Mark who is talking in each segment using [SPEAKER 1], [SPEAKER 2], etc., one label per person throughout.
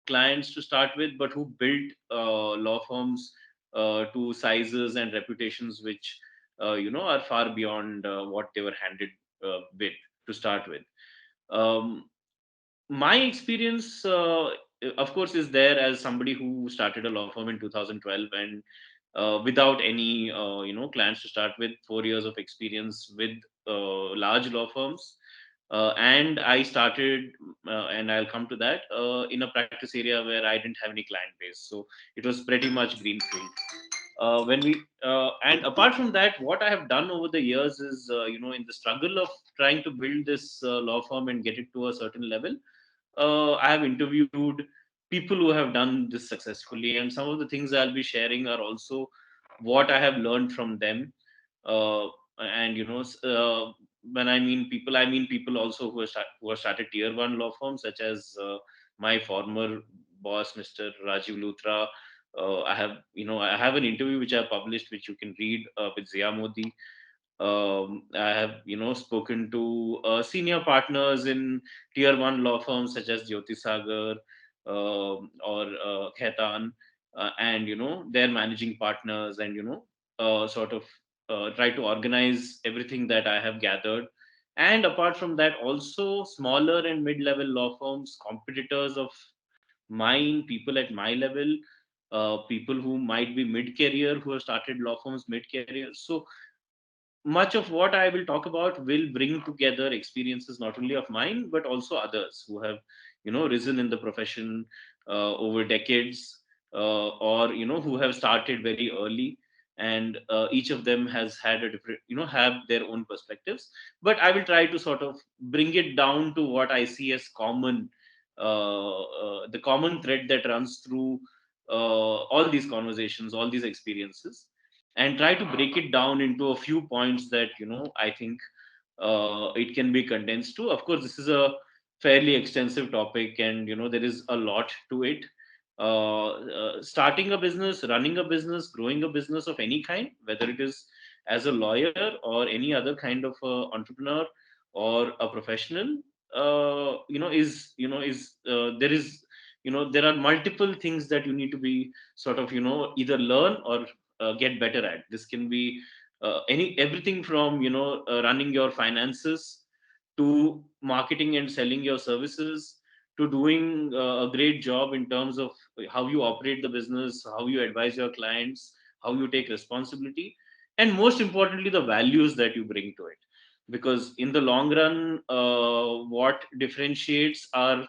[SPEAKER 1] clients to start with, but who built law firms to sizes and reputations which are far beyond what they were handed with to start with. Um, my experience, of course, is there as somebody who started a law firm in 2012, and without any clients to start with, 4 years of experience with large law firms. And I started, and I'll come to that, in a practice area where I didn't have any client base. So it was pretty much greenfield. When we And apart from that, what I have done over the years is, in the struggle of trying to build this law firm and get it to a certain level, I have interviewed people who have done this successfully, and some of the things I'll be sharing are also what I have learned from them. And when I mean people also who have started tier one law firms, such as my former boss, Mr. Rajiv Luthra. I have an interview which I published, which you can read, with Zia Modi. I have spoken to senior partners in tier one law firms such as Jyoti Sagar, or Khaitan, and their managing partners, and sort of try to organize everything that I have gathered. And apart from that, also smaller and mid-level law firms, competitors of mine, people at my level, people who might be mid-career, who have started law firms mid-career. So much of what I will talk about will bring together experiences not only of mine but also others who have risen in the profession over decades, or who have started very early, and each of them has had a different, have their own perspectives. But I will try to sort of bring it down to what I see as common, the common thread that runs through all these conversations, all these experiences, and try to break it down into a few points that I think it can be condensed to. Of course, this is a fairly extensive topic, and there is a lot to it. Starting a business, running a business, growing a business of any kind, whether it is as a lawyer or any other kind of entrepreneur or a professional, there is, there are multiple things that you need to be sort of either learn or get better at. This can be any everything from running your finances, to marketing and selling your services, to doing a great job in terms of how you operate the business, how you advise your clients, how you take responsibility, and most importantly, the values that you bring to it. Because in the long run, what differentiates are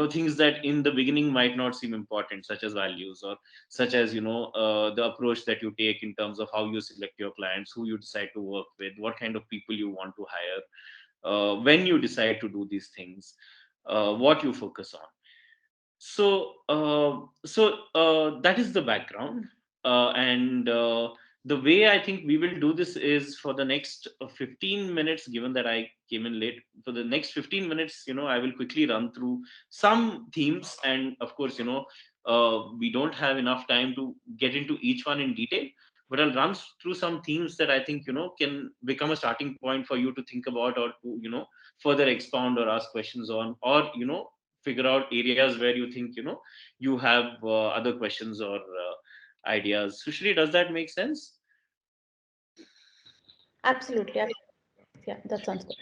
[SPEAKER 1] things that in the beginning might not seem important, such as values, or such as the approach that you take in terms of how you select your clients, who you decide to work with, what kind of people you want to hire, when you decide to do these things, what you focus on. So that is the background, and the way I think we will do this is, for the next 15 minutes, given that I came in late, for the next 15 minutes, I will quickly run through some themes, and of course, we don't have enough time to get into each one in detail, but I'll run through some themes that I think can become a starting point for you to think about, or to further expound or ask questions on, or figure out areas where you think you have other questions or ideas. Sushri, does that make sense?
[SPEAKER 2] Absolutely. Yeah, that sounds good.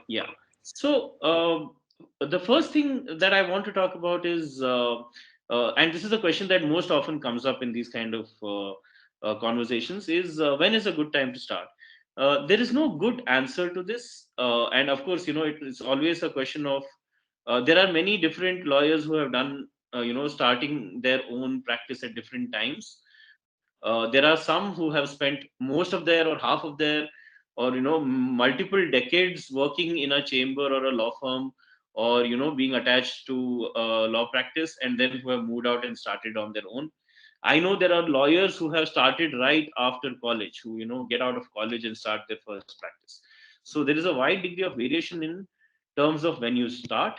[SPEAKER 1] Yeah. So the first thing that I want to talk about is, and this is a question that most often comes up in these kind of conversations, is when is a good time to start? There is no good answer to this, and of course, it's always a question of, there are many different lawyers who have done, starting their own practice at different times. There are some who have spent most of their or half of their, or multiple decades working in a chamber or a law firm, or being attached to law practice, and then who have moved out and started on their own. I know there are lawyers who have started right after college, who get out of college and start their first practice. So there is a wide degree of variation in terms of when you start.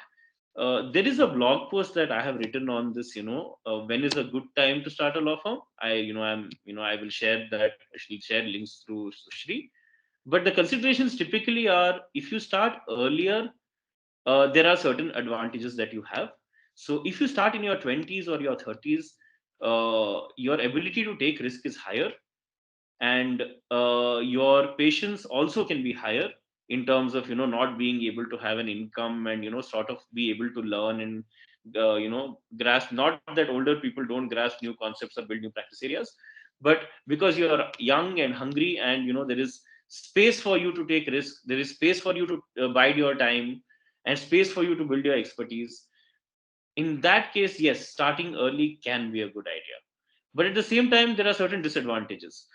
[SPEAKER 1] There is a blog post that I have written on this. When is a good time to start a law firm? I will share that. She'll share links through Sushri. But the considerations typically are, if you start earlier, there are certain advantages that you have. So if you start in your 20s or your 30s, your ability to take risk is higher, and your patience also can be higher in terms of not being able to have an income, and sort of be able to learn and grasp. Not that older people don't grasp new concepts or build new practice areas, but because you're young and hungry, and there is space for you to take risk, there is space for you to bide your time, and space for you to build your expertise. In that case, yes, starting early can be a good idea. But at the same time, there are certain disadvantages.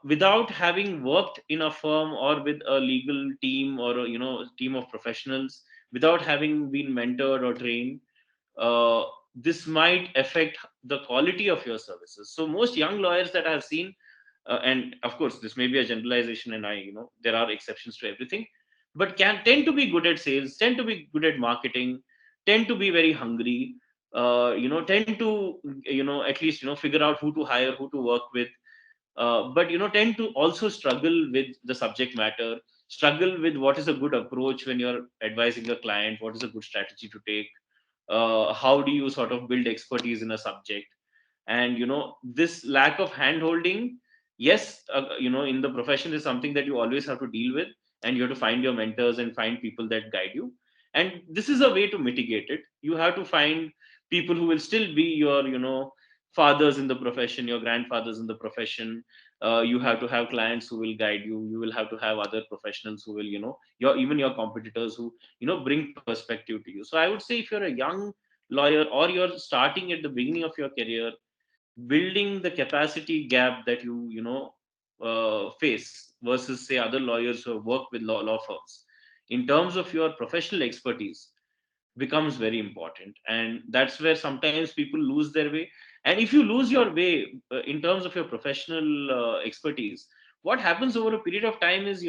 [SPEAKER 1] Without having worked in a firm or with a legal team, or a team of professionals, without having been mentored or trained, uh, this might affect the quality of your services. So most young lawyers that I've seen, and of course this may be a generalization, and there are exceptions to everything, but can tend to be good at sales, tend to be good at marketing, tend to be very hungry, tend to at least figure out who to hire, who to work with, but tend to also struggle with the subject matter, struggle with what is a good approach when you're advising a client, what is a good strategy to take, how do you sort of build expertise in a subject. And this lack of hand holding, yes, in the profession, is something that you always have to deal with, and you have to find your mentors and find people that guide you. And this is a way to mitigate it. You have to find people who will still be your fathers in the profession, your grandfathers in the profession. You have to have clients who will guide you. You will have to have other professionals who will your competitors who bring perspective to you. So I would say, if you're a young lawyer, or you're starting at the beginning of your career, building the capacity gap that you face versus, say, other lawyers who have worked with law firms, in terms of your professional expertise, becomes very important. And that's where sometimes people lose their way. And if you lose your way in terms of your professional expertise, what happens over a period of time is,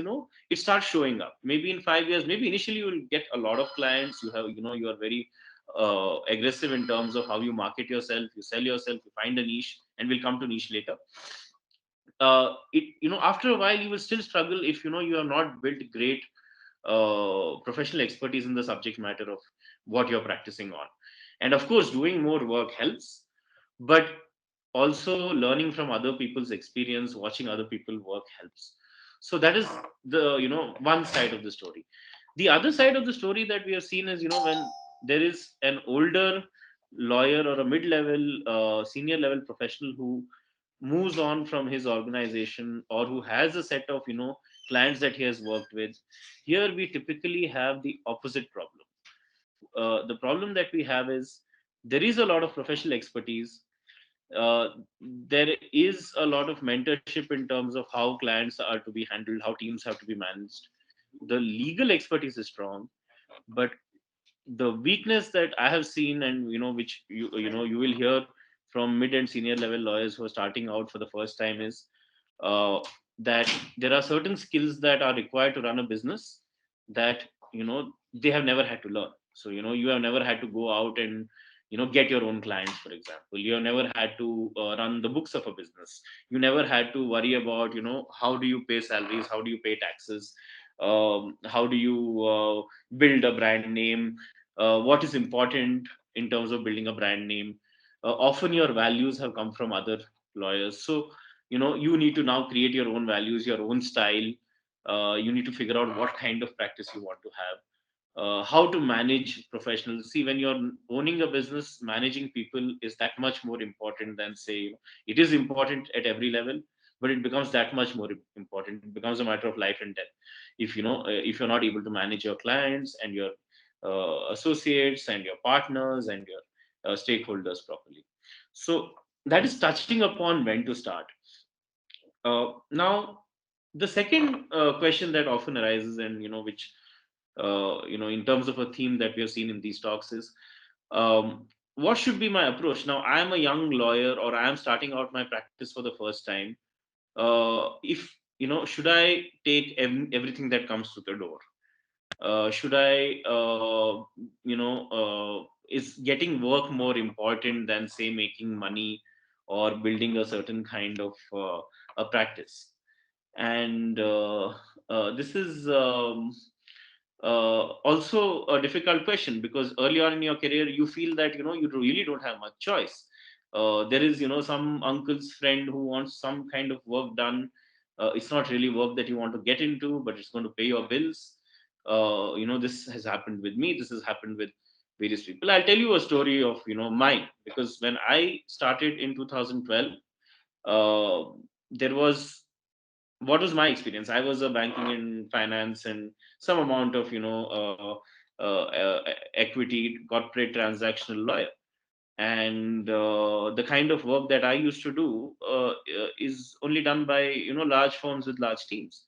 [SPEAKER 1] it starts showing up. Maybe in 5 years, maybe initially you will get a lot of clients, you are very aggressive in terms of how you market yourself, you sell yourself, you find a niche, and we'll come to niche later. It After a while, you will still struggle if you have not built great professional expertise in the subject matter of what you're practicing on. And of course, doing more work helps, but also learning from other people's experience, watching other people work helps. So that is the one side of the story. The other side of the story that we have seen is, when there is an older lawyer or a mid-level senior level professional who moves on from his organization, or who has a set of clients that he has worked with. Here we typically have the opposite problem. The problem that we have is, there is a lot of professional expertise, uh, there is a lot of mentorship in terms of how clients are to be handled, how teams have to be managed. The legal expertise is strong, but the weakness that I have seen, and which you will hear from mid and senior level lawyers who are starting out for the first time, is uh, that there are certain skills that are required to run a business that they have never had to learn. So you have never had to go out and get your own clients, for example. You have never had to run the books of a business. You never had to worry about how do you pay salaries, how do you pay taxes, how do you build a brand name, what is important in terms of building a brand name. Often your values have come from other lawyers, so you need to now create your own values, your own style. You need to figure out what kind of practice you want to have, how to manage professionals. See, when you're owning a business, managing people is that much more important than, say, it is important at every level, but it becomes that much more important. It becomes a matter of life and death. If you're not able to manage your clients and your associates and your partners and your stakeholders properly. So that is touching upon when to start. Now, the second question that often arises, and which in terms of a theme that we have seen in these talks, is what should be my approach? Now, I am a young lawyer, or I am starting out my practice for the first time. If should I take everything that comes to the door? Should I is getting work more important than, say, making money or building a certain kind of a practice? And this is Also a difficult question, because early on in your career you feel that you really don't have much choice. There is some uncle's friend who wants some kind of work done. It's not really work that you want to get into, but it's going to pay your bills. This has happened with me, this has happened with various people. I'll tell you a story of mine, because when I started in 2012, uh, there was what was my experience. I was a banking and finance and some amount of equity corporate transactional lawyer. And the kind of work that I used to do is only done by large firms with large teams.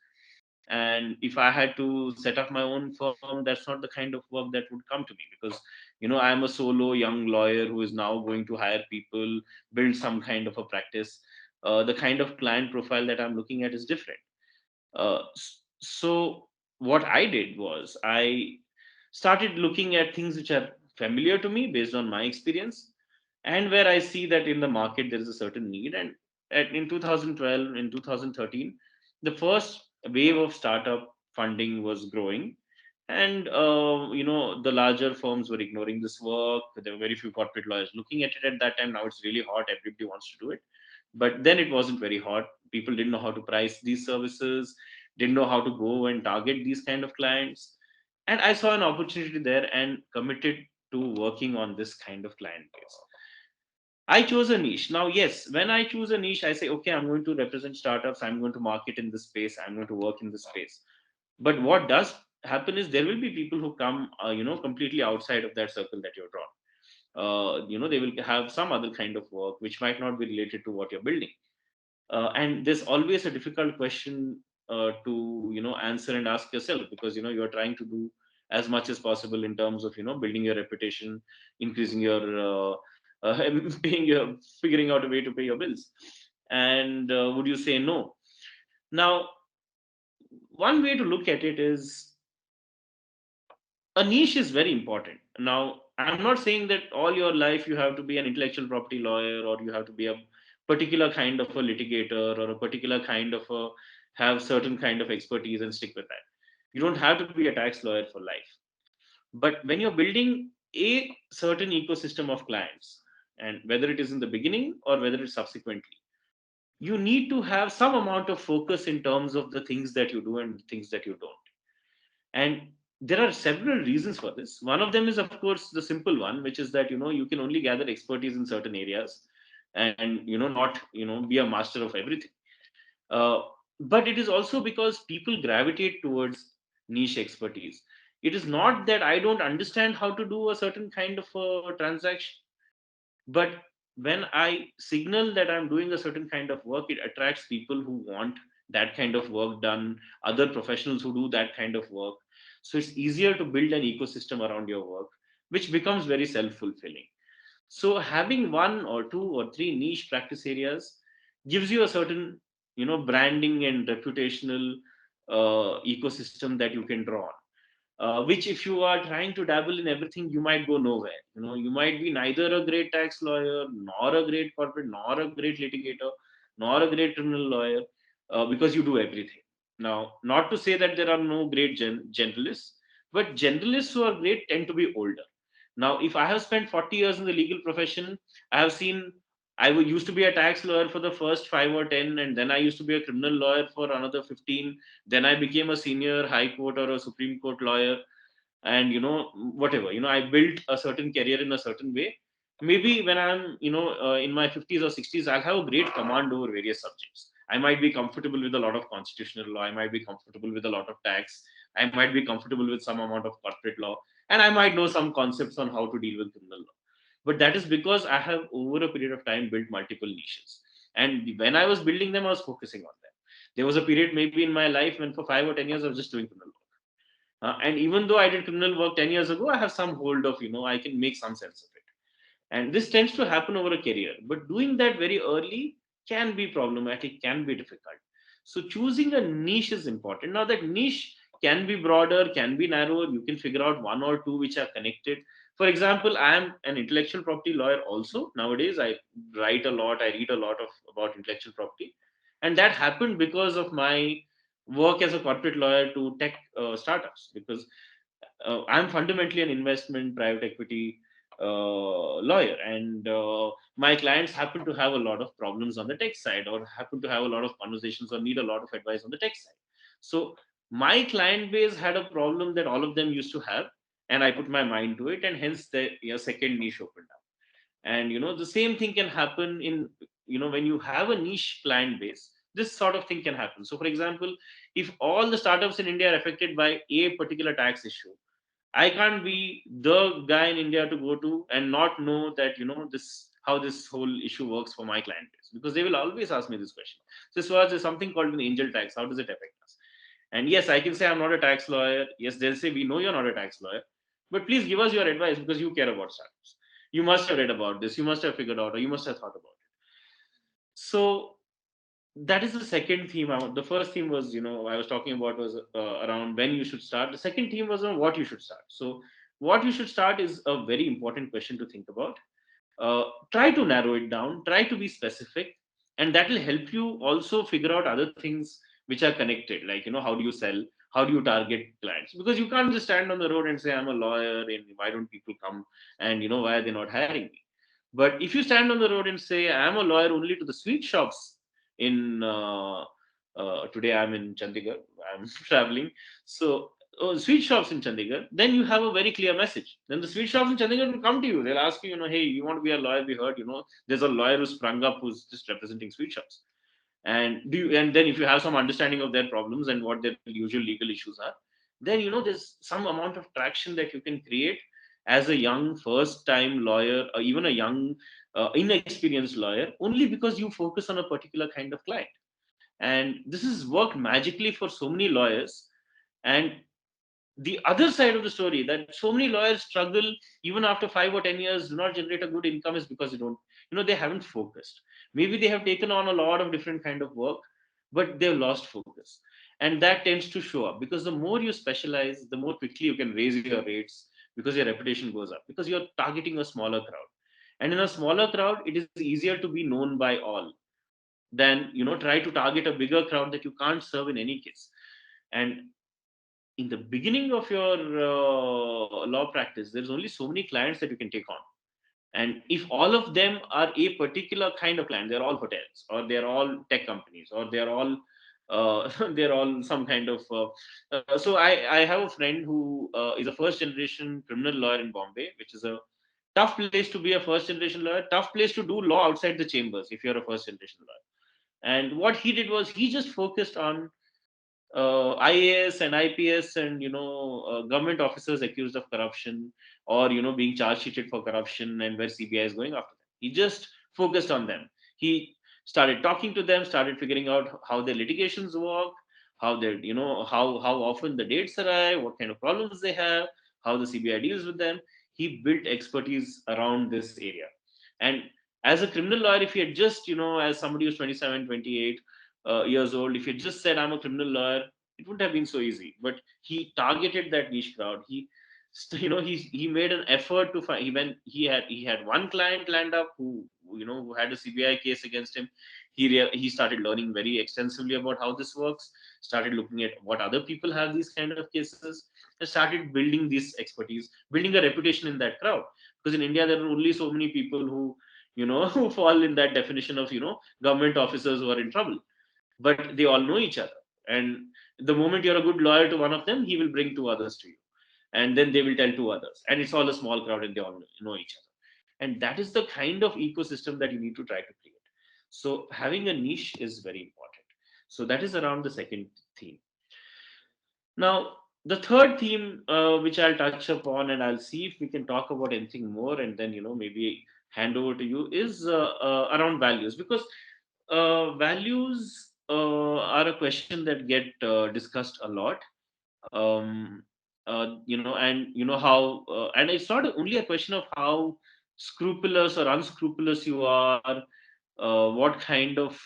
[SPEAKER 1] And if I had to set up my own firm, that's not the kind of work that would come to me, because I am a solo young lawyer who is now going to hire people, build some kind of a practice. The kind of client profile that I'm looking at is different. So what I did was I started looking at things which are familiar to me based on my experience, and where I see that in the market there is a certain need. And in 2012, in 2013, the first wave of startup funding was growing, and the larger firms were ignoring this work. There were very few corporate lawyers looking at it at that time. Now it's really hot; everybody wants to do it, but then it wasn't very hot. People didn't know how to price these services, didn't know how to go and target these kind of clients. And I saw an opportunity there and committed to working on this kind of client base. I chose a niche. Now, yes, when I choose a niche, I say, okay, I'm going to represent startups, I'm going to market in this space, I'm going to work in this space. But what does happen is there will be people who come, completely outside of that circle that you're drawn. They will have some other kind of work which might not be related to what you're building. And there's always a difficult question to answer and ask yourself, because you're trying to do as much as possible in terms of building your reputation, increasing your paying your figuring out a way to pay your bills. And would you say no? Now, one way to look at it is, a niche is very important. Now, I'm not saying that all your life you have to be an intellectual property lawyer, or you have to be a particular kind of a litigator, or a particular kind of a have certain kind of expertise and stick with that. You don't have to be a tax lawyer for life. But when you're building a certain ecosystem of clients, and whether it is in the beginning or whether it's subsequently, you need to have some amount of focus in terms of the things that you do and the things that you don't. And there are several reasons for this. One of them is, of course, the simple one, which is that you can only gather expertise in certain areas, and not be a master of everything. uh, but it is also because people gravitate towards niche expertise. It is not that I don't understand how to do a certain kind of a transaction, but when I signal that I'm doing a certain kind of work, it attracts people who want that kind of work done, other professionals who do that kind of work. So it's easier to build an ecosystem around your work, which becomes very self-fulfilling. So having one or two or three niche practice areas gives you a certain branding and reputational ecosystem that you can draw on. Which, if you are trying to dabble in everything, you might go nowhere. You might be neither a great tax lawyer, nor a great corporate, nor a great litigator, nor a great criminal lawyer, because you do everything. Now, not to say that there are no great generalists, but generalists who are great tend to be older. Now, if I have spent 40 years in the legal profession, I have seen, used to be a tax lawyer for the first 5 or 10, and then I used to be a criminal lawyer for another 15. Then I became a senior high court or a Supreme Court lawyer. And whatever, I built a certain career in a certain way. Maybe when I'm in my 50s or 60s, I'll have a great command over various subjects. I might be comfortable with a lot of constitutional law, I might be comfortable with a lot of tax, I might be comfortable with some amount of corporate law, and I might know some concepts on how to deal with criminal law. But that is because I have over a period of time built multiple niches, and when I was building them, I was focusing on them. There was a period maybe in my life when for 5 or 10 years I was just doing criminal law. And even though I did criminal work 10 years ago, I have some hold of, I can make some sense of it. And this tends to happen over a career. But doing that very early can be problematic, can be difficult. So choosing a niche is important. Now, that niche can be broader, can be narrower. You can figure out one or two which are connected. For example, I am an intellectual property lawyer also. Nowadays, I write a lot, I read a lot of about intellectual property. And that happened because of my work as a corporate lawyer to tech startups. Because I'm fundamentally an investment private equity lawyer, and my clients happen to have a lot of problems on the tech side, or happen to have a lot of conversations, or need a lot of advice on the tech side. So my client base had a problem that all of them used to have, and I put my mind to it, and hence the second niche opened up. And the same thing can happen in, when you have a niche client base, this sort of thing can happen. So for example, if all the startups in India are affected by a particular tax issue, I can't be the guy in India to go to and not know that, this how this whole issue works for my client base, because they will always ask me this question. So as far as there's something called an angel tax, how does it affect us? And yes, I can say I'm not a tax lawyer. Yes, they'll say we know you're not a tax lawyer, but please give us your advice because you care about startups. You must have read about this, you must have figured out, or you must have thought about it. So that is the second theme. The first theme was, I was talking about was around when you should start. The second theme was on what you should start. So what you should start is a very important question to think about. Try to narrow it down, try to be specific, and that will help you also figure out other things which are connected, like, how do you sell, how do you target clients, because you can't just stand on the road and say I'm a lawyer and why don't people come, and why are they not hiring me. But if you stand on the road and say I'm a lawyer only to the sweet shops in today I'm in Chandigarh, I'm traveling, so sweet shops in Chandigarh, then you have a very clear message. Then the sweet shops in Chandigarh will come to you. They'll ask you, hey, you want to be a lawyer? We heard, there's a lawyer who's sprung up who's just representing sweet shops. And then if you have some understanding of their problems and what their usual legal issues are, then there's some amount of traction that you can create as a young first time lawyer, or even a young inexperienced lawyer, only because you focus on a particular kind of client. And this has worked magically for so many lawyers. And the other side of the story, that so many lawyers struggle even after 5 or 10 years, do not generate a good income, is because they haven't focused. Maybe they have taken on a lot of different kind of work, but they've lost focus. And that tends to show up, because the more you specialize, the more quickly you can raise your rates, because your reputation goes up, because you're targeting a smaller crowd. And in a smaller crowd, it is easier to be known by all than try to target a bigger crowd that you can't serve in any case. And in the beginning of your law practice, there's only so many clients that you can take on. And if all of them are a particular kind of client, they're all hotels, or they're all tech companies, or they're all they're all some kind of so I have a friend who is a first generation criminal lawyer in Bombay, which is a tough place to be a first generation lawyer, tough place to do law outside the chambers if you're a first generation lawyer. And what he did was he just focused on IAS and IPS and government officers accused of corruption, or being charge sheeted for corruption, and where CBI is going after them. He just focused on them. He started talking to them, started figuring out how their litigations work, how they how often the dates arrive, what kind of problems they have, how the CBI deals with them. He built expertise around this area. And as a criminal lawyer, if he had just as somebody who's 27, 28 years old, if he had just said I'm a criminal lawyer, it wouldn't have been so easy. But he targeted that niche crowd. He made an effort to find. He had one client lined up who had a CBI case against him. He started learning very extensively about how this works. Started looking at what other people have these kind of cases, and started building this expertise, building a reputation in that crowd. Because in India there are only so many people who who fall in that definition of government officers who are in trouble, but they all know each other. And the moment you're a good lawyer to one of them, he will bring two others to you, and then they will tell two others, and it's all a small crowd and they all know each other. And that is the kind of ecosystem that you need to try to create. So having a niche is very important. So that is around the second theme. Now, the third theme, which I'll touch upon, and I'll see if we can talk about anything more, and then maybe hand over to you, is around values, because values are a question that get discussed a lot. um, and how, and it's not only a question of how scrupulous or unscrupulous you are, what kind of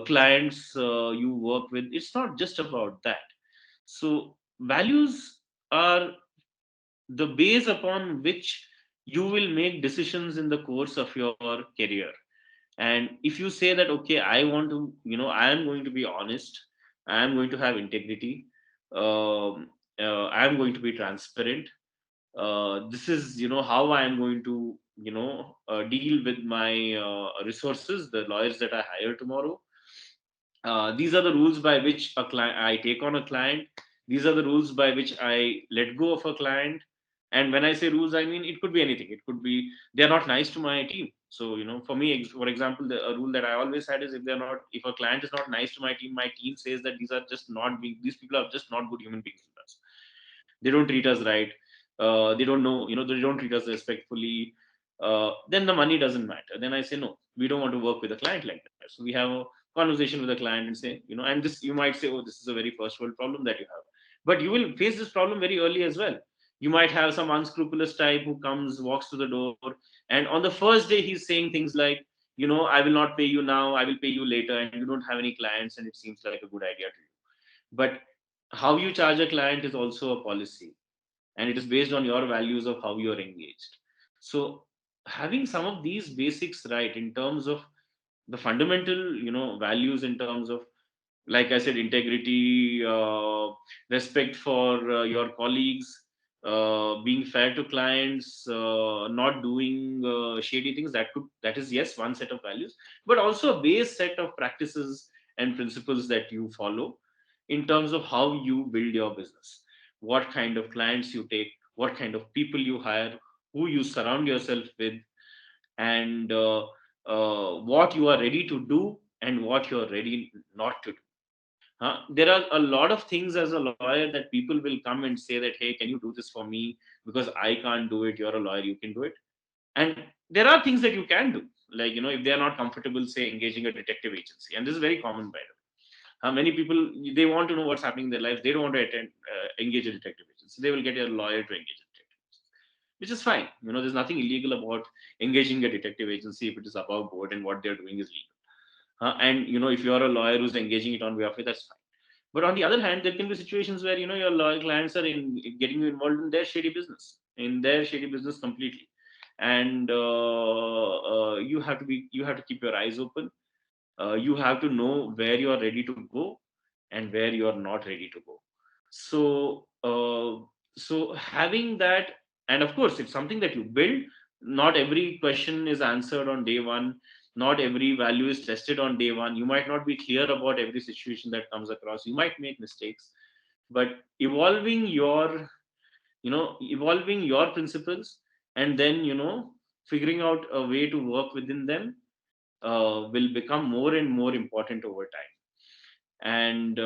[SPEAKER 1] clients you work with. It's not just about that. So values are the base upon which you will make decisions in the course of your career. And if you say that, okay, I want to, I am going to be honest, I am going to have integrity, I am going to be transparent. This is, how I am going to, deal with my resources, the lawyers that I hire tomorrow. These are the rules by which a client I take on a client. These are the rules by which I let go of a client. And when I say rules, I mean it could be anything. It could be they are not nice to my team. So, for me, for example, a rule that I always had is, if a client is not nice to my team says that these people are just not good human beings with us. They don't treat us right. They don't know, they don't treat us respectfully. Then the money doesn't matter. Then I say, no, we don't want to work with a client like that. So we have a conversation with the client and say, and this, you might say, oh, this is a very first world problem that you have, but you will face this problem very early as well. You might have some unscrupulous type who comes, walks to the door, and on the first day he's saying things like, I will not pay you now, I will pay you later, and you don't have any clients, and it seems like a good idea to you. But how you charge a client is also a policy, and it is based on your values of how you're engaged. So having some of these basics right in terms of the fundamental, values in terms of, like I said, integrity, respect for your colleagues, being fair to clients, not doing shady things. That is, yes, one set of values, but also a base set of practices and principles that you follow in terms of how you build your business, what kind of clients you take, what kind of people you hire, who you surround yourself with, and what you are ready to do and what you are ready not to do. There are a lot of things as a lawyer that people will come and say that, hey, can you do this for me? Because I can't do it. You're a lawyer, you can do it. And there are things that you can do. Like, if they are not comfortable, say, engaging a detective agency. And this is very common, by the way. Many people, they want to know what's happening in their lives. They don't want to engage a detective agency. So they will get a lawyer to engage a detective agency, which is fine. There's nothing illegal about engaging a detective agency if it is above board and what they're doing is legal. And if you're a lawyer who's engaging it on behalf of it, that's fine. But on the other hand, there can be situations where your lawyer clients are in getting you involved in their shady business completely, and you have to keep your eyes open. You have to know where you are ready to go and where you are not ready to go. So having that, and of course, it's something that you build. Not every question is answered on day one. Not every value is tested on day one. You might not be clear about every situation that comes across. You might make mistakes, but evolving your evolving your principles, and then figuring out a way to work within them will become more and more important over time. And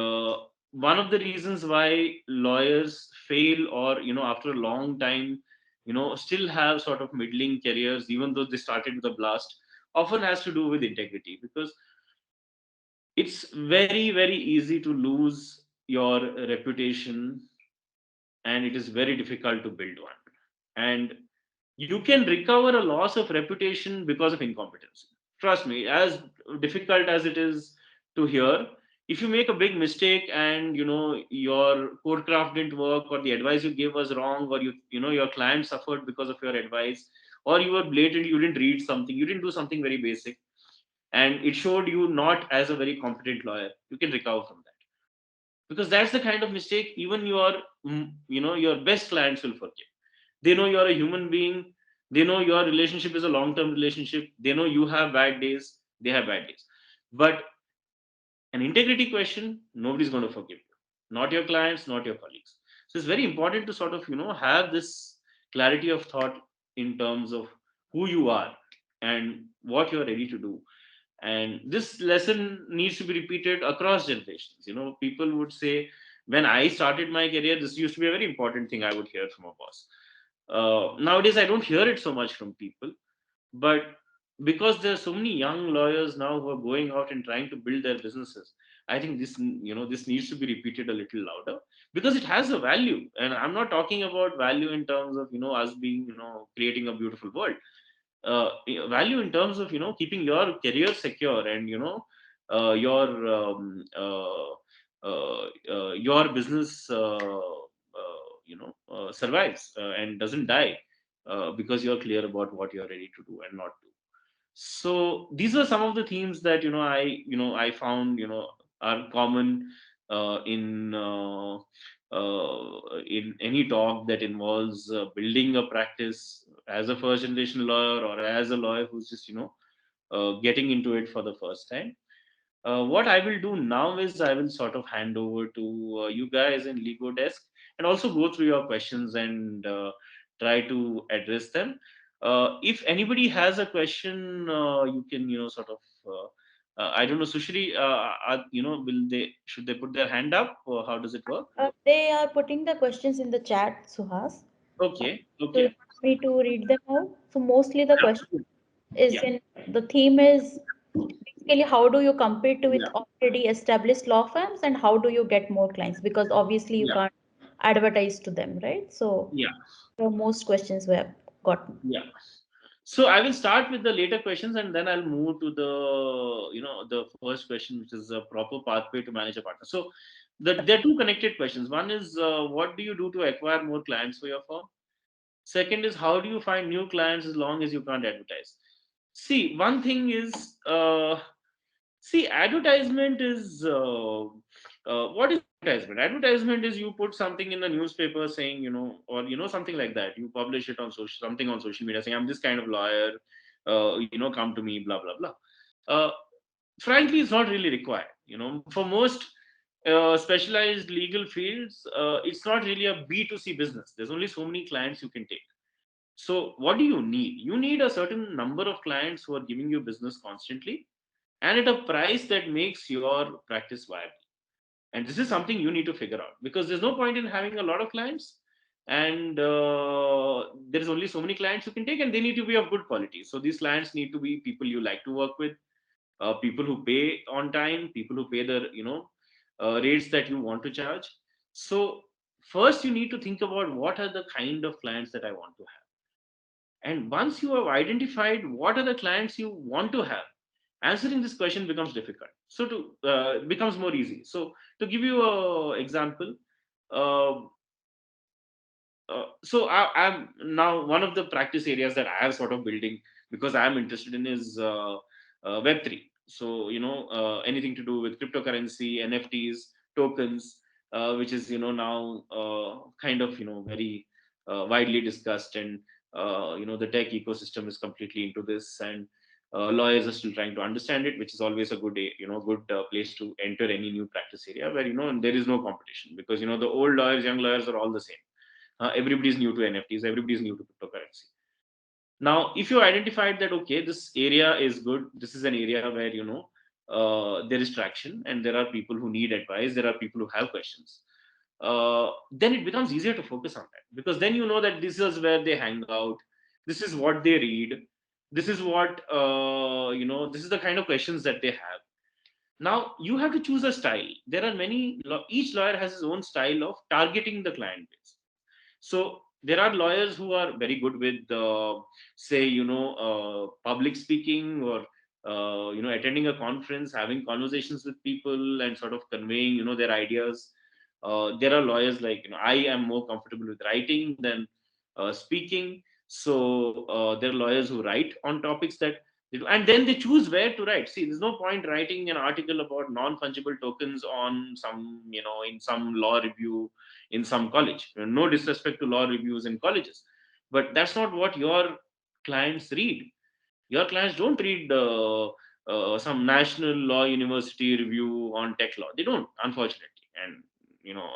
[SPEAKER 1] one of the reasons why lawyers fail, or after a long time, still have sort of middling careers even though they started with a blast, often has to do with integrity, because it's very, very easy to lose your reputation, and it is very difficult to build one. And you can recover a loss of reputation because of incompetency. Trust me, as difficult as it is to hear, if you make a big mistake and your code craft didn't work, or the advice you gave was wrong, or your client suffered because of your advice, or you were blatant, you didn't read something, you didn't do something very basic, and it showed you not as a very competent lawyer, you can recover from that, because that's the kind of mistake even your best clients will forgive. They know you're a human being. They know your relationship is a long term relationship. They know you have bad days. They have bad days. But an integrity question, nobody's going to forgive you. Not your clients, not your colleagues. So it's very important to sort of, have this clarity of thought in terms of who you are and what you're ready to do. And this lesson needs to be repeated across generations. People would say, when I started my career, this used to be a very important thing I would hear from a boss. Nowadays, I don't hear it so much from people, but because there are so many young lawyers now who are going out and trying to build their businesses, I think this needs to be repeated a little louder, because it has a value. And I'm not talking about value in terms of us being creating a beautiful world. Value in terms of keeping your career secure, and your business survives and doesn't die, because you're clear about what you're ready to do and not do. So these are some of the themes that I found are common. in any talk that involves building a practice as a first generation lawyer or as a lawyer who's just getting into it for the first time. What I will do now is I will sort of hand over to you guys in Lego Desk and also go through your questions and try to address them. If anybody has a question, you can sort of. I don't know, Sushri. Will they should they put their hand up, or how does it work?
[SPEAKER 2] They are putting the questions in the chat, Suhas. Uh,
[SPEAKER 1] Okay,
[SPEAKER 2] so you
[SPEAKER 1] okay,
[SPEAKER 2] want me to read them out? So mostly the question
[SPEAKER 1] yeah,
[SPEAKER 2] is
[SPEAKER 1] yeah,
[SPEAKER 2] in the theme is basically how do you compete with
[SPEAKER 1] yeah,
[SPEAKER 2] already established law firms and how do you get more clients? Because obviously you
[SPEAKER 1] yeah,
[SPEAKER 2] can't advertise to them, right? So
[SPEAKER 1] yeah.
[SPEAKER 2] the most questions we have gotten.
[SPEAKER 1] Yeah. So I will start with the later questions and then I'll move to the first question, which is a proper pathway to manage a partner. So there are two connected questions. One is what do you do to acquire more clients for your firm? Second is how do you find new clients as long as you can't advertise? See, one thing is see, advertisement is what is advertisement? Advertisement is you put something in the newspaper saying, or something like that. You publish it on something on social media saying, "I'm this kind of lawyer, come to me," blah blah blah. Uh, Frankly, it's not really required. For most specialized legal fields, it's not really a B2C business. There's only so many clients you can take. So, what do you need? You need a certain number of clients who are giving you business constantly and at a price that makes your practice viable. And this is something you need to figure out because there's no point in having a lot of clients and there's only so many clients you can take and they need to be of good quality. So these clients need to be people you like to work with, people who pay on time, people who pay the rates that you want to charge. So first you need to think about what are the kind of clients that I want to have, and once you have identified what are the clients you want to have, answering this question becomes difficult. So to becomes more easy. So to give you a example, uh, I'm now one of the practice areas that I have sort of building because I am interested in is Web3. So anything to do with cryptocurrency, NFTs, tokens, which is now kind of very widely discussed, and the tech ecosystem is completely into this, and lawyers are still trying to understand it, which is always a good place to enter any new practice area where there is no competition because the old lawyers, young lawyers are all the same. Everybody's new to NFTs, everybody's new to cryptocurrency. Now, if you identified that okay, this area is good, this is an area where there is traction and there are people who need advice, there are people who have questions. Then it becomes easier to focus on that because then you know that this is where they hang out, this is what they read, this is what this is the kind of questions that they have. Now you have to choose a style. There are each lawyer has his own style of targeting the client base. So there are lawyers who are very good with say public speaking or attending a conference, having conversations with people and sort of conveying their ideas. There are lawyers like I am more comfortable with writing than speaking. So there are lawyers who write on topics that and then they choose where to write. See, there's no point writing an article about non-fungible tokens on some in some law review in some college. No disrespect to law reviews in colleges, but that's not what your clients read. Your clients don't read some national law university review on tech law. They don't, unfortunately. And you know,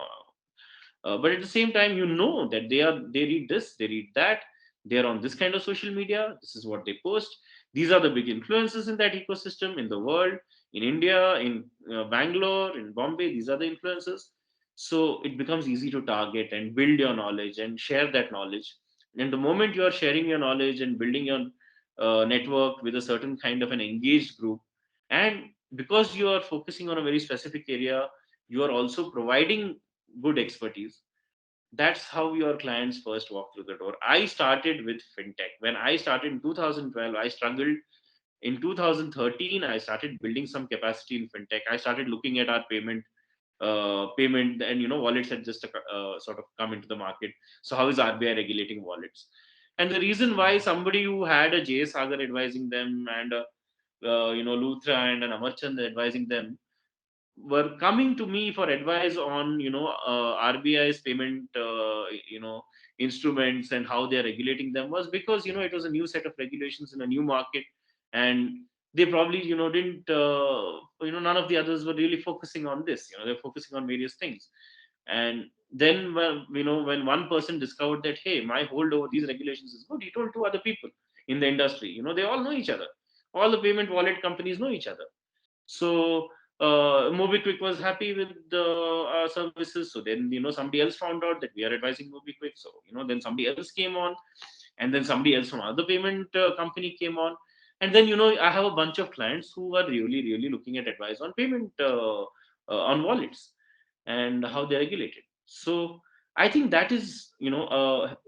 [SPEAKER 1] but at the same time, that they read this, they read that. They're on this kind of social media. This is what they post. These are the big influences in that ecosystem in the world, in India, in Bangalore, in Bombay. These are the influences. So it becomes easy to target and build your knowledge and share that knowledge. And the moment you are sharing your knowledge and building your network with a certain kind of an engaged group, and because you are focusing on a very specific area, you are also providing good expertise. That's how your clients first walk through the door. I started with fintech. When I started in 2012, I struggled. In 2013, I started building some capacity in fintech. I started looking at our payment, and wallets had just sort of come into the market. So how is RBI regulating wallets? And the reason why somebody who had a J Sagar advising them and a Luthra and an Amarchand advising them, were coming to me for advice on RBI's payment instruments and how they are regulating them, was because it was a new set of regulations in a new market. And they probably didn't none of the others were really focusing on this. They're focusing on various things. And then, well, when one person discovered that, hey, my hold over these regulations is good, he told two other people in the industry. They all know each other. All the payment wallet companies know each other. So MobiKwik was happy with our services. So then somebody else found out that we are advising MobiKwik. So then somebody else came on, and then somebody else from other payment company came on. And then I have a bunch of clients who are really really looking at advice on payment on wallets and how they regulate it. So I think that is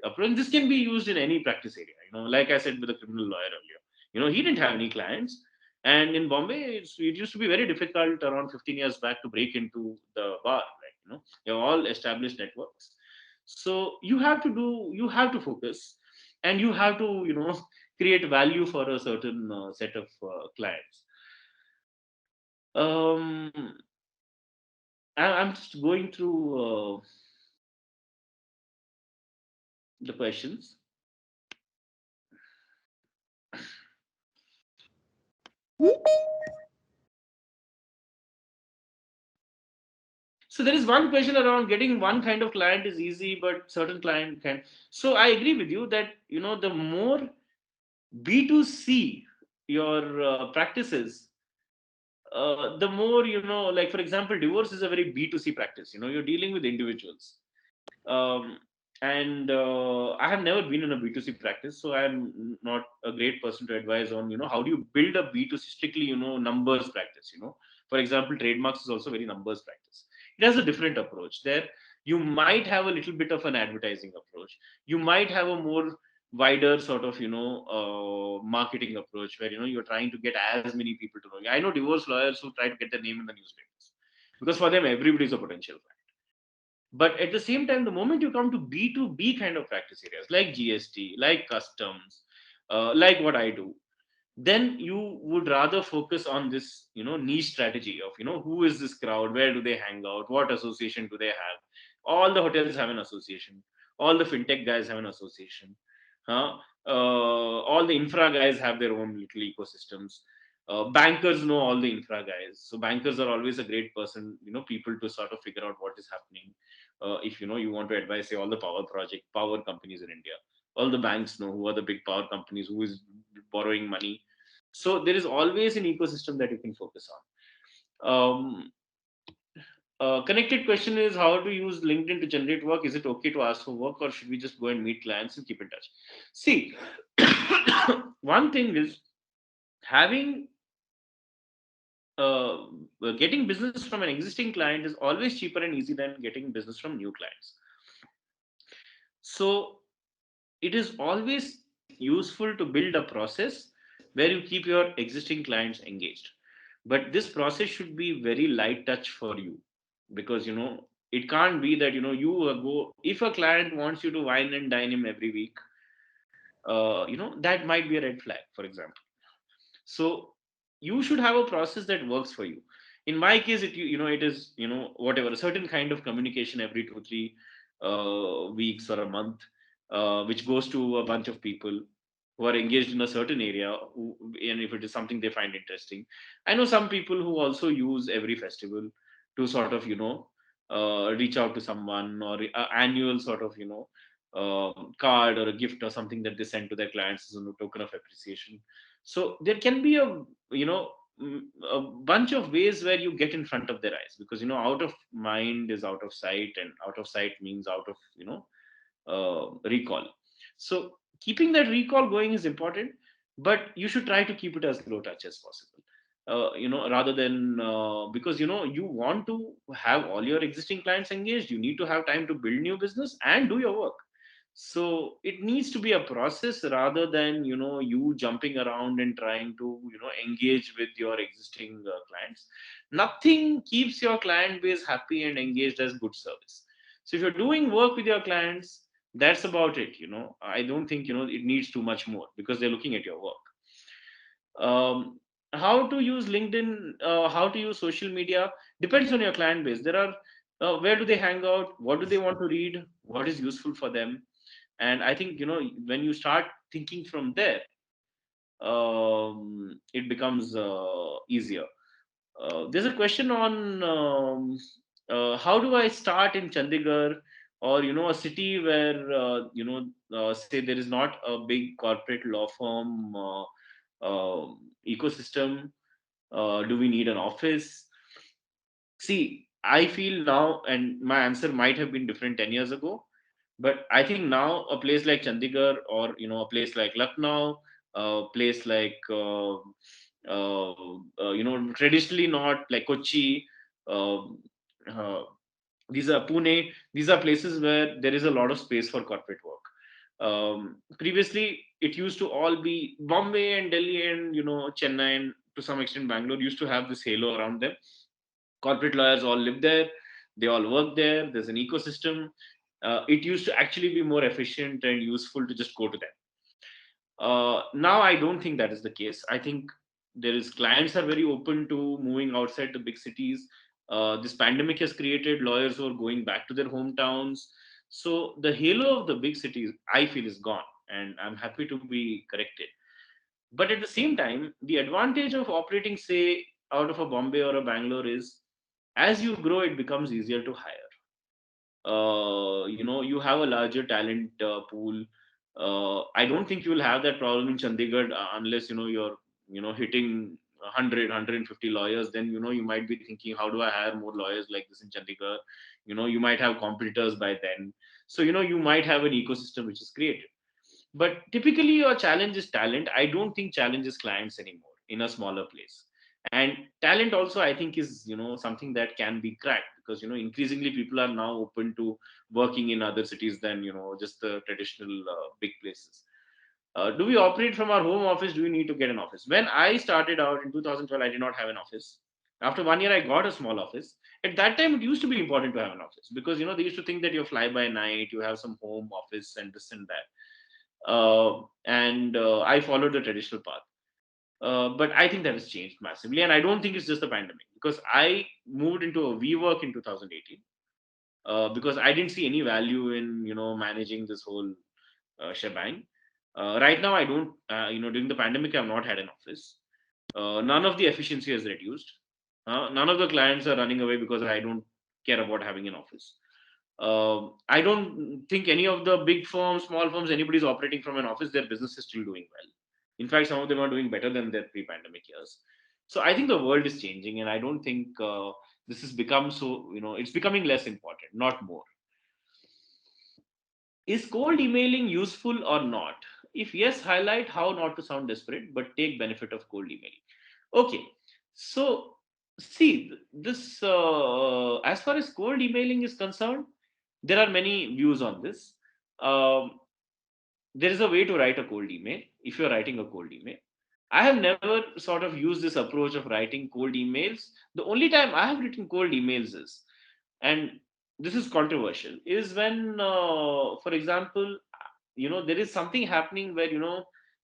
[SPEAKER 1] approach. This can be used in any practice area. Like I said with the criminal lawyer earlier. He didn't have any clients, and in Bombay, it used to be very difficult around 15 years back to break into the bar. Right? They're all established networks. So you have to focus, and you have to create value for a certain set of clients. Um, I'm just going through the questions. So there is one question around getting one kind of client is easy, but certain client can. So I agree with you that the more B2C your practices, the more like for example, divorce is a very B2C practice. You're dealing with individuals. um, and I have never been in a B2C practice, so I'm not a great person to advise on how do you build a B2C strictly numbers practice. For example, trademarks is also very numbers practice. It has a different approach there. You might have a little bit of an advertising approach. You might have a more wider sort of marketing approach where you're trying to get as many people to know you. I know divorce lawyers who try to get their name in the newspapers because for them everybody is a potential client. But at the same time, the moment you come to B2B kind of practice areas like GST, like customs, like what I do, then you would rather focus on this niche strategy of who is this crowd, where do they hang out, what association do they have. All the hotels have an association, all the fintech guys have an association, huh? All the infra guys have their own little ecosystems. Bankers know all the infra guys, so bankers are always a great person, people to sort of figure out what is happening. If you want to advise, say, all the power companies in India, all the banks know who are the big power companies, who is borrowing money. So there is always an ecosystem that you can focus on. Connected question is how to use LinkedIn to generate work. Is it okay to ask for work, or should we just go and meet clients and keep in touch? See, one thing is having uh, getting business from an existing client is always cheaper and easy than getting business from new clients. So it is always useful to build a process where you keep your existing clients engaged. But this process should be very light touch for you, because it can't be that you go, if a client wants you to wine and dine him every week, that might be a red flag, for example. So you should have a process that works for you. In my case, it is whatever, a certain kind of communication every 2 3 weeks or a month, which goes to a bunch of people who are engaged in a certain area, and if it is something they find interesting. I know some people who also use every festival to sort of reach out to someone, or annual sort of card or a gift or something that they send to their clients as a token of appreciation. So there can be you know a bunch of ways where you get in front of their eyes, because out of mind is out of sight, and out of sight means out of recall. So keeping that recall going is important, but you should try to keep it as low touch as possible. Rather than because you want to have all your existing clients engaged, you need to have time to build new business and do your work. So it needs to be a process rather than you jumping around and trying to engage with your existing clients. Nothing keeps your client base happy and engaged as good service. So if you're doing work with your clients, that's about it. I don't think it needs too much more, because they're looking at your work. How to use LinkedIn, how to use social media depends on your client base. There are where do they hang out? What do they want to read? What is useful for them? And I think, when you start thinking from there, it becomes easier. There's a question on how do I start in Chandigarh, or a city where say there is not a big corporate law firm ecosystem. Do we need an office? See, I feel now, and my answer might have been different 10 years ago, but I think now a place like Chandigarh, or a place like Lucknow, a place like traditionally not like Kochi, uh, uh, these are Pune. These are places where there is a lot of space for corporate work. Previously, it used to all be Bombay and Delhi and Chennai and to some extent Bangalore used to have this halo around them. Corporate lawyers all live there, they all work there, there's an ecosystem. It used to actually be more efficient and useful to just go to them. Now I don't think that is the case. I think there is clients are very open to moving outside the big cities. This pandemic has created lawyers who are going back to their hometowns. So the halo of the big cities, I feel, is gone, and I'm happy to be corrected. But at the same time, the advantage of operating, say, out of a Bombay or a Bangalore is, as you grow, it becomes easier to hire. You have a larger talent pool. I don't think you will have that problem in Chandigarh unless you're hitting 100 lawyers. Then you might be thinking, how do I hire more lawyers like this in Chandigarh? You might have competitors by then. So you might have an ecosystem which is created. But typically, your challenge is talent. I don't think challenge is clients anymore in a smaller place. And talent also, I think, is something that can be cracked, because increasingly people are now open to working in other cities than just the traditional big places. Do we operate from our home office? Do we need to get an office? When I started out in 2012, I did not have an office. After 1 year, I got a small office. At that time, it used to be important to have an office, because they used to think that you fly by night, you have some home office and this and that. And I followed the traditional path. But I think that has changed massively, and I don't think it's just the pandemic, because I moved into a WeWork in 2018 because I didn't see any value in managing this whole shebang. Right now, I don't. During the pandemic, I've not had an office. None of the efficiency has reduced. None of the clients are running away because I don't care about having an office. I don't think any of the big firms, small firms, anybody's operating from an office. Their business is still doing well. In fact, some of them are doing better than their pre-pandemic years. So I think the world is changing, and I don't think this has become so. It's becoming less important, not more. Is cold emailing useful or not? If yes, highlight how not to sound desperate, but take benefit of cold emailing. Okay, so see this. As far as cold emailing is concerned, there are many views on this. Um, there is a way to write a cold email if you're writing a cold email. I have never sort of used this approach of writing cold emails. The only time I have written cold emails is, and this is controversial, is when, for example, there is something happening where,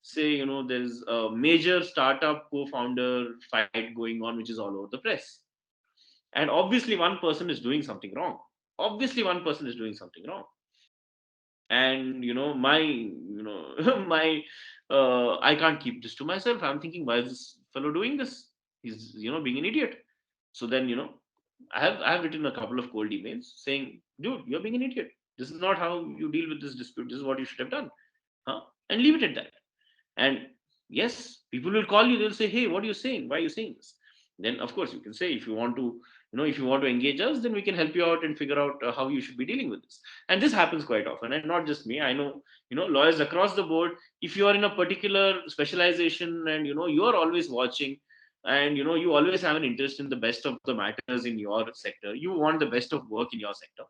[SPEAKER 1] say, there's a major startup co-founder fight going on, which is all over the press. And obviously, one person is doing something wrong. Obviously, one person is doing something wrong, and my my I can't keep this to myself. I'm thinking, why is this fellow doing this? He's being an idiot. So then I have written a couple of cold emails saying, dude, you're being an idiot. This is not how you deal with this dispute. This is what you should have done. Huh? And leave it at that. And yes, people will call you. They'll say, hey, what are you saying? Why are you saying this? Then of course you can say, if you want to if you want to engage us, then we can help you out and figure out how you should be dealing with this. And this happens quite often, and not just me. I know lawyers across the board. If you are in a particular specialization, and you are always watching, and you always have an interest in the best of the matters in your sector, you want the best of work in your sector,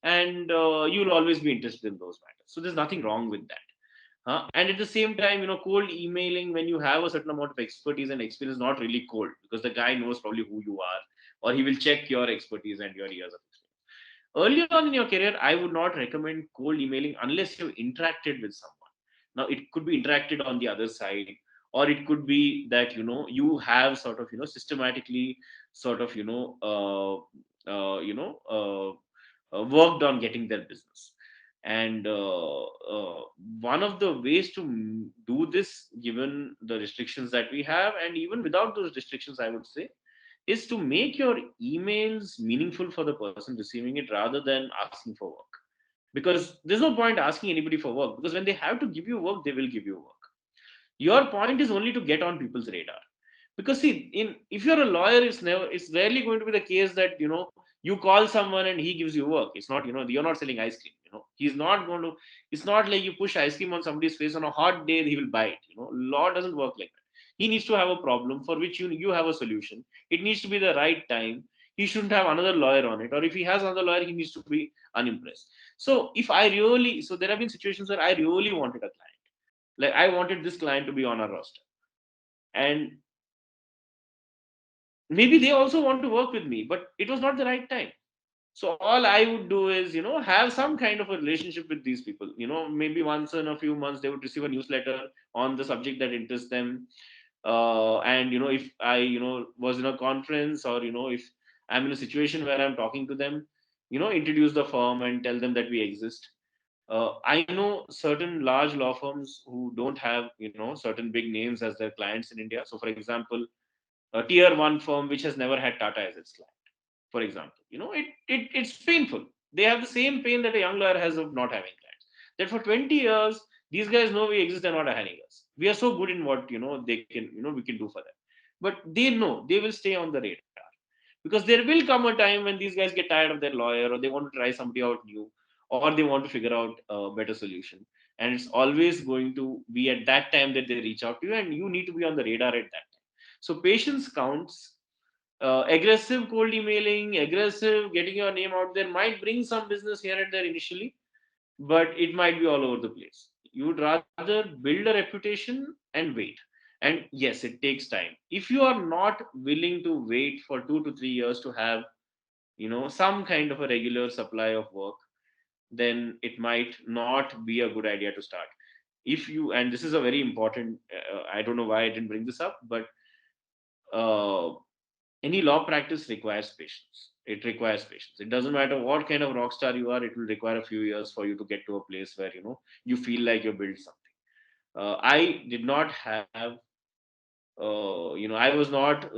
[SPEAKER 1] and you'll always be interested in those matters. So there's nothing wrong with that. And at the same time, cold emailing, when you have a certain amount of expertise and experience, not really cold, because the guy knows probably who you are, or he will check your expertise and your years of experience. Early on in your career, I would not recommend cold emailing unless you've interacted with someone. Now, it could be interacted on the other side, or it could be that you have sort of systematically sort of worked on getting their business. And one of the ways to do this, given the restrictions that we have, and even without those restrictions, I would say, is to make your emails meaningful for the person receiving it rather than asking for work. Because there's no point asking anybody for work, because when they have to give you work, they will give you work. Your point is only to get on people's radar. Because see, in if you're a lawyer, it's rarely going to be the case that you call someone and he gives you work. It's not, you're not selling ice cream. He's not going to. It's not like you push ice cream on somebody's face on a hot day, he will buy it. Law doesn't work like that. He needs to have a problem for which you have a solution. It needs to be the right time. He shouldn't have another lawyer on it, or if he has another lawyer, he needs to be unimpressed. So if I really, so there have been situations where I really wanted a client, like I wanted this client to be on our roster, and maybe they also want to work with me, but it was not the right time. So all I would do is have some kind of a relationship with these people. Maybe once in a few months they would receive a newsletter on the subject that interests them. And if I was in a conference, or if I'm in a situation where I'm talking to them, introduce the firm and tell them that we exist. I know certain large law firms who don't have certain big names as their clients in India. So for example, a tier one firm which has never had Tata as its client, for example. It's painful. They have the same pain that a young lawyer has of not having clients. That for 20 years, these guys know we exist, they're not hiring us. We are so good in what they can, we can do for them. But they know they will stay on the radar. Because there will come a time when these guys get tired of their lawyer, or they want to try somebody out new, or they want to figure out a better solution. And it's always going to be at that time that they reach out to you, and you need to be on the radar at that time. So patience counts. Aggressive cold emailing, aggressive getting your name out there might bring some business here and there initially, but it might be all over the place. You would rather build a reputation and wait. And yes, it takes time. If you are not willing to wait for 2 to 3 years to have some kind of a regular supply of work, then it might not be a good idea to start. If you, and this is a very important, I don't know why I didn't bring this up, but uh, any law practice requires patience. It requires patience. It doesn't matter what kind of rock star you are, it will require a few years for you to get to a place where you feel like you built something. I did not have I was not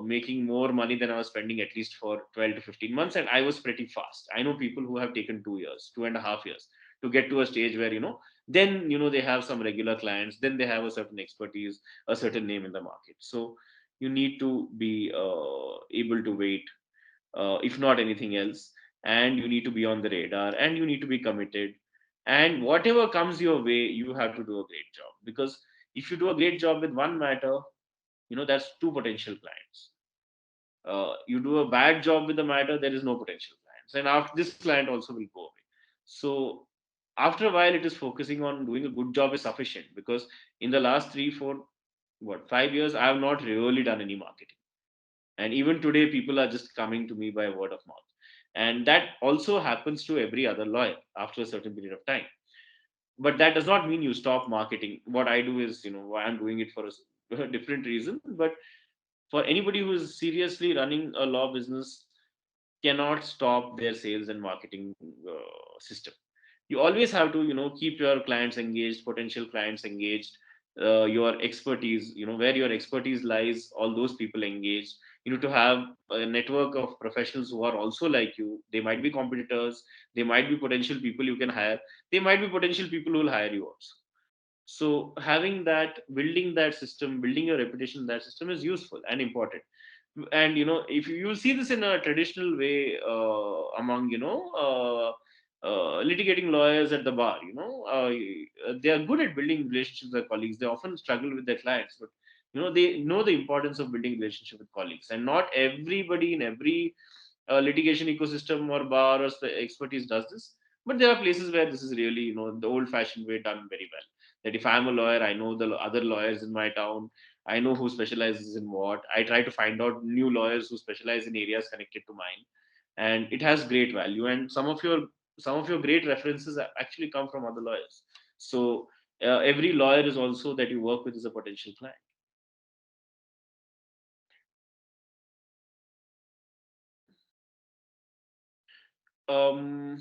[SPEAKER 1] making more money than I was spending, at least for 12 to 15 months, and I was pretty fast. I know people who have taken 2 years, 2.5 years to get to a stage where then they have some regular clients, then they have a certain expertise, a certain name in the market. So you need to be able to wait, if not anything else, and you need to be on the radar, and you need to be committed. And whatever comes your way, you have to do a great job, because if you do a great job with one matter, that's two potential clients. You do a bad job with the matter, there is no potential clients, and after this client also will go away. So after a while, it is focusing on doing a good job is sufficient, because in the last 3 4 5 years, I have not really done any marketing. And even today, people are just coming to me by word of mouth. And that also happens to every other lawyer after a certain period of time. But that does not mean you stop marketing. What I do is, why I'm doing it for a different reason. But for anybody who is seriously running a law business, cannot stop their sales and marketing system. You always have to keep your clients engaged, potential clients engaged, your expertise, where your expertise lies, all those people engaged. You need to have a network of professionals who are also like you. They might be competitors, they might be potential people you can hire, they might be potential people who will hire you also. So having that, building that system, building your reputation in that system is useful and important. And if you see this in a traditional way, among litigating lawyers at the bar, they are good at building relationships with their colleagues. They often struggle with their clients, but they know the importance of building relationship with colleagues. And not everybody in every litigation ecosystem or bar or expertise does this, but there are places where this is really the old fashioned way done very well. That if I'm a lawyer, I know the other lawyers in my town, I know who specializes in what. I try to find out new lawyers who specialize in areas connected to mine, and it has great value. And some of your great references actually come from other lawyers. So Every lawyer is also that you work with is a potential client. Um,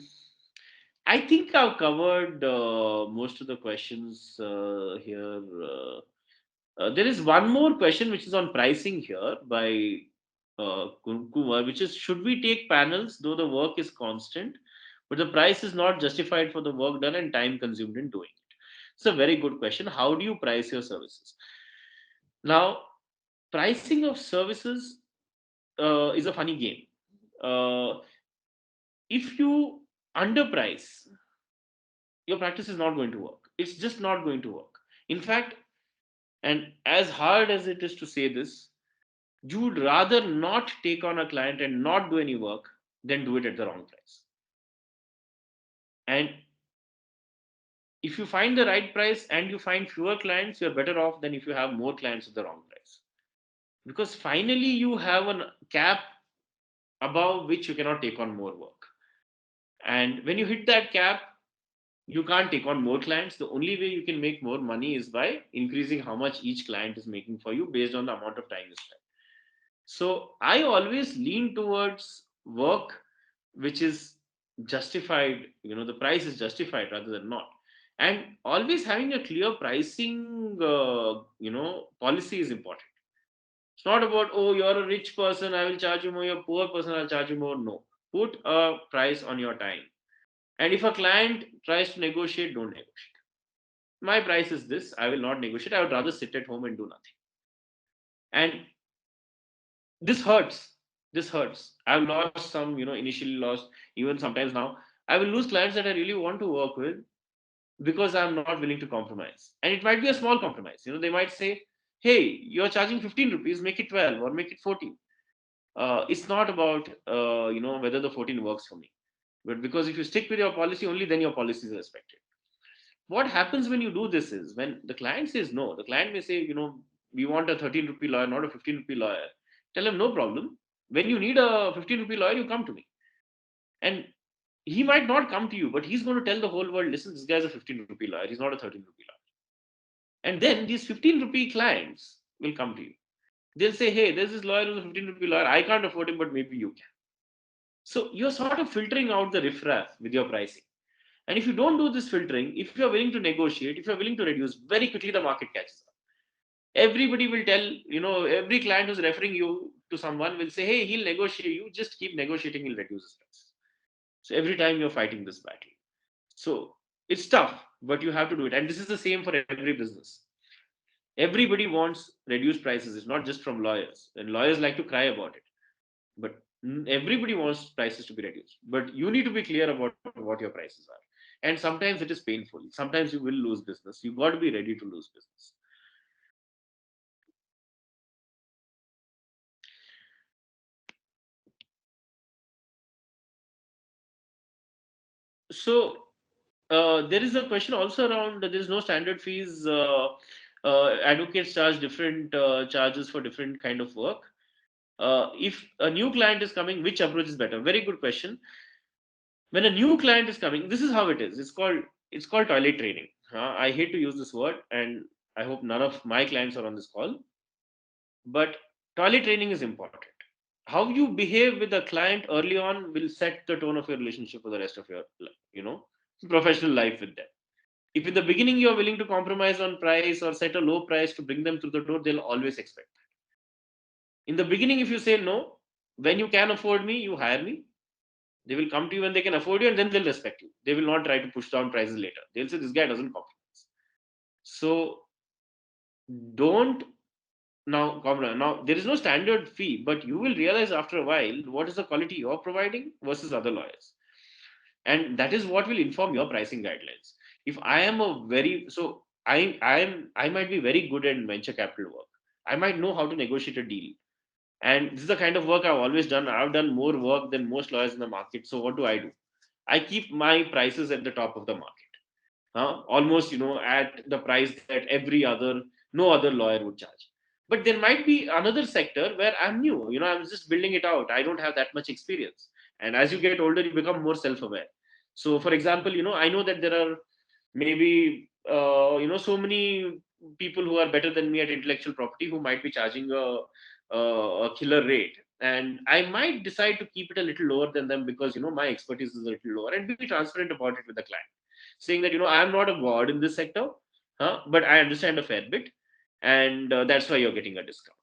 [SPEAKER 1] I think I've covered most of the questions here. There is one more question which is on pricing here by Kumar, which is, should we take panels though the work is constant, but the price is not justified for the work done and time consumed in doing it? It's a very good question. How do you price your services? Now, pricing of services is a funny game. Uh, if you underprice, your practice is not going to work. It's just not going to work. In fact, and as hard as it is to say this, you would rather not take on a client and not do any work than do it at the wrong price. And if you find the right price and you find fewer clients, you're better off than if you have more clients at the wrong price. Because finally, you have a cap above which you cannot take on more work. And when you hit that cap, you can't take on more clients. The only way you can make more money is by increasing how much each client is making for you based on the amount of time you spend. So I always lean towards work which is justified, the price is justified rather than not. And always having a clear pricing, policy is important. It's not about, oh, you're a rich person, I will charge you more, you're a poor person, I'll charge you more. No. Put a price on your time. And if a client tries to negotiate, don't negotiate. My price is this, I will not negotiate. I would rather sit at home and do nothing. And this hurts. This hurts. I've lost some, initially lost, even sometimes now. I will lose clients that I really want to work with because I'm not willing to compromise. And it might be a small compromise. They might say, hey, you're charging 15 rupees, make it 12 or make it 14. It's not about, whether the 14 works for me. But because if you stick with your policy, only then your policy is respected. What happens when you do this is when the client says no, the client may say, we want a 13 rupee lawyer, not a 15 rupee lawyer. Tell him, no problem. When you need a 15 rupee lawyer, you come to me. And he might not come to you, but he's going to tell the whole world, listen, this guy's a 15 rupee lawyer. He's not a 13 rupee lawyer. And then these 15 rupee clients will come to you. They'll say, hey, there's this lawyer who's a 15 rupee lawyer. I can't afford him, but maybe you can. So you're sort of filtering out the riffraff with your pricing. And if you don't do this filtering, if you're willing to negotiate, if you're willing to reduce, very quickly the market catches up. Everybody will tell, every client who's referring you to someone will say, hey, he'll negotiate, you just keep negotiating, he'll reduce his price. So every time you're fighting this battle. So it's tough, but you have to do it. And this is the same for every business. Everybody wants reduced prices. It's not just from lawyers. And lawyers like to cry about it. But everybody wants prices to be reduced. But you need to be clear about what your prices are. And sometimes it is painful. Sometimes you will lose business. You've got to be ready to lose business. So there is a question also around there is no standard fees. Advocates charge different charges for different kind of work. If a new client is coming, which approach is better? Very good question. When a new client is coming, this is how it is. It's called toilet training. I hate to use this word, and I hope none of my clients are on this call. But toilet training is important. How you behave with a client early on will set the tone of your relationship for the rest of your, you know, professional life with them. If in the beginning you're willing to compromise on price or set a low price to bring them through the door, they'll always expect that. In the beginning, if you say no, when you can afford me, you hire me. They will come to you when they can afford you, and then they'll respect you. They will not try to push down prices later. They'll say this guy doesn't compromise. So don't now compromise. Now there is no standard fee, but you will realize after a while what is the quality you're providing versus other lawyers, and that is what will inform your pricing guidelines. If I am a very so I might be very good at venture capital work. I might know how to negotiate a deal, and this is the kind of work I've always done. I've done more work than most lawyers in the market. So what do? I keep my prices at the top of the market, almost at the price that no other lawyer would charge. But there might be another sector where I'm new. I'm just building it out. I don't have that much experience. And as you get older, you become more self-aware. So, for example, I know that there are maybe so many people who are better than me at intellectual property who might be charging a killer rate, and I might decide to keep it a little lower than them because my expertise is a little lower, and be transparent about it with the client, saying that I am not a god in this sector, but I understand a fair bit, and that's why you're getting a discount.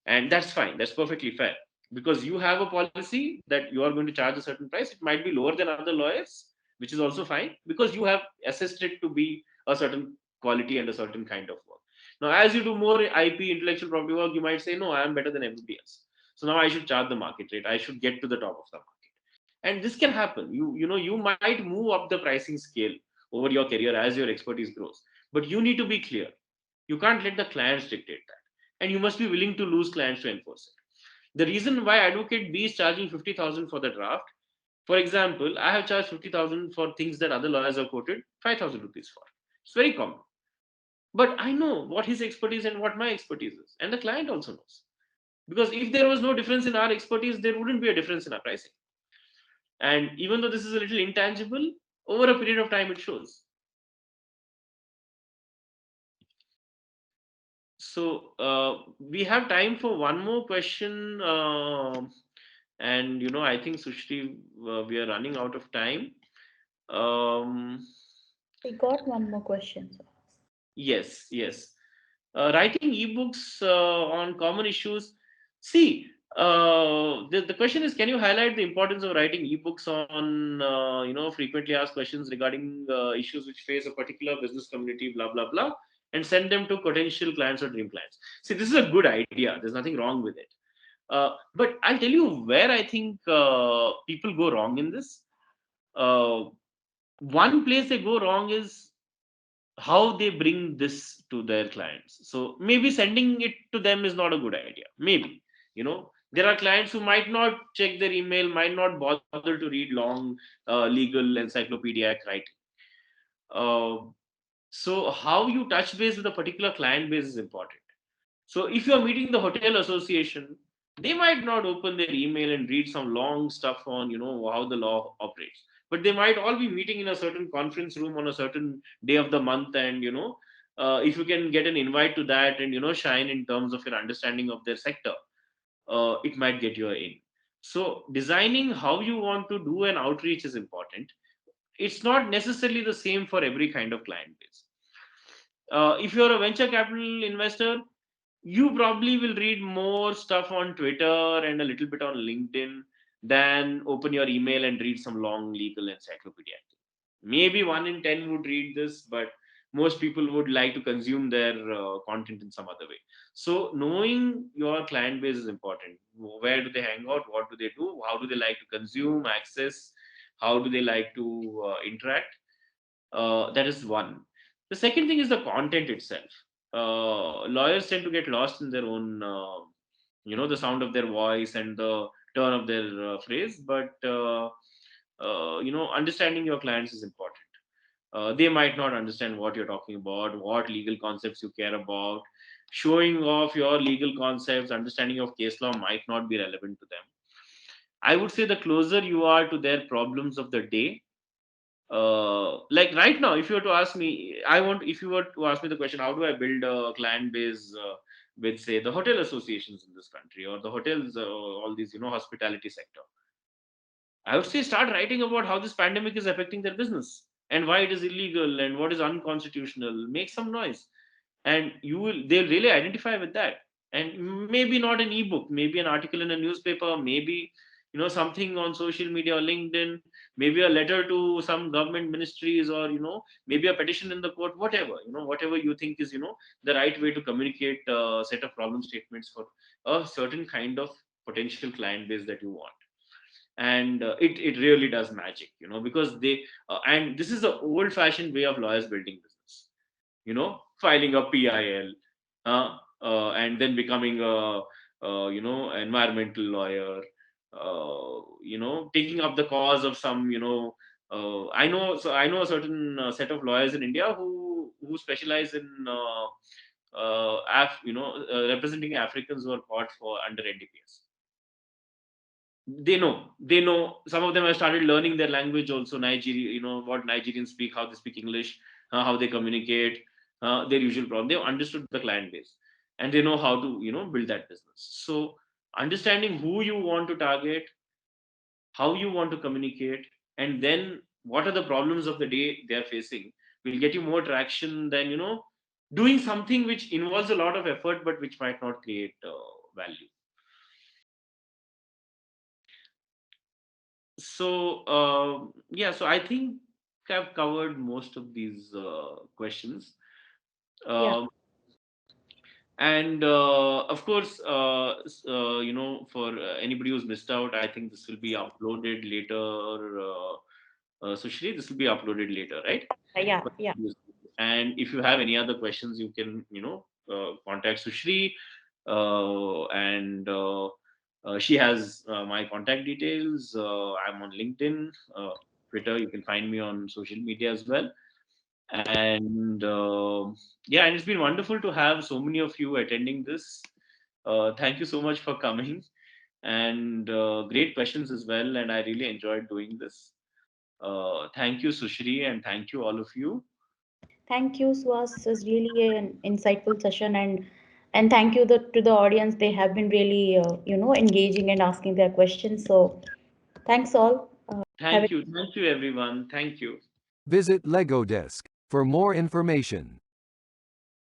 [SPEAKER 1] And that's fine, that's perfectly fair, because you have a policy that you are going to charge a certain price. It might be lower than other lawyers, which is also fine, because you have assessed it to be a certain quality and a certain kind of work. Now as you do more IP, intellectual property work, you might say, no, I am better than everybody else, so now I should charge the market rate, I should get to the top of the market. And this can happen. You might move up the pricing scale over your career as your expertise grows, but you need to be clear. You can't let the clients dictate that, and you must be willing to lose clients to enforce it. The reason why advocate B is charging 50,000 for the draft, for example, I have charged 50,000 for things that other lawyers have quoted 5,000 rupees for. It's very common. But I know what his expertise and what my expertise is, and the client also knows. Because if there was no difference in our expertise, there wouldn't be a difference in our pricing. And even though this is a little intangible, over a period of time, it shows. So we have time for one more question, and I think Sushri, we are running out of time. Um,
[SPEAKER 2] We got one more question, sir.
[SPEAKER 1] yes, yes. Writing ebooks on common issues. See, the question is, can you highlight the importance of writing ebooks on frequently asked questions regarding issues which face a particular business community, blah blah blah, and send them to potential clients or dream clients. See, this is a good idea. There's nothing wrong with it. But I'll tell you where I think people go wrong in this. Uh, One place they go wrong is how they bring this to their clients. So maybe sending it to them is not a good idea. Maybe, there are clients who might not check their email, might not bother to read long legal encyclopedic writing. Uh, so how you touch base with a particular client base is important. So if you're meeting the hotel association, they might not open their email and read some long stuff on how the law operates. But they might all be meeting in a certain conference room on a certain day of the month, and if you can get an invite to that and shine in terms of your understanding of their sector, it might get you in. So designing how you want to do an outreach is important. It's not necessarily the same for every kind of client base. If you're a venture capital investor, you probably will read more stuff on Twitter and a little bit on LinkedIn than open your email and read some long legal encyclopedia. Maybe 1 in 10 would read this, but most people would like to consume their content in some other way. So, knowing your client base is important. Where do they hang out? What do they do? How do they like to consume, access? How do they like to interact? That is one. The second thing is the content itself. Lawyers tend to get lost in their own, the sound of their voice and the turn of their phrase. But understanding your clients is important. They might not understand what you're talking about, what legal concepts you care about. Showing off your legal concepts, understanding of case law might not be relevant to them. I would say the closer you are to their problems of the day, like right now, if you were to ask me, if you were to ask me the question, how do I build a client base with, say, the hotel associations in this country or the hotels, all these, hospitality sector, I would say start writing about how this pandemic is affecting their business and why it is illegal and what is unconstitutional. Make some noise, and they'll really identify with that. And maybe not an ebook, maybe an article in a newspaper, maybe something on social media or LinkedIn, maybe a letter to some government ministries, or maybe a petition in the court, whatever, whatever you think is the right way to communicate a set of problem statements for a certain kind of potential client base that you want. And it really does magic, because they and this is the old fashioned way of lawyers building business, filing a PIL, and then becoming a, environmental lawyer, taking up the cause of some, I know a certain set of lawyers in India who specialize in representing Africans who are caught for under NDPS. They know some of them have started learning their language also, Nigeria, what Nigerians speak, how they speak English. how they communicate, their usual problem. They've understood the client base, and they know how to build that business. So understanding who you want to target, how you want to communicate, and then what are the problems of the day they are facing will get you more traction than doing something which involves a lot of effort but which might not create value. So yeah, so I think I've covered most of these questions.
[SPEAKER 2] Yeah,
[SPEAKER 1] um, and of course, for anybody who's missed out, I think this will be uploaded later. Sushri, this will be uploaded later, right?
[SPEAKER 2] yeah, yeah.
[SPEAKER 1] And if you have any other questions, you can contact Sushri, and she has my contact details. I'm on LinkedIn, Twitter. You can find me on social media as well. And yeah, and it's been wonderful to have so many of you attending this. Thank you so much for coming, and great questions as well. And I really enjoyed doing this. Thank you, Sushri, and thank you all of you.
[SPEAKER 2] Thank you, Suhas. This was really an insightful session, and thank you to the audience. They have been really engaging and asking their questions. So thanks all. Have a
[SPEAKER 1] Thank you, everyone. Thank you.
[SPEAKER 3] Visit Lego Desk for more information.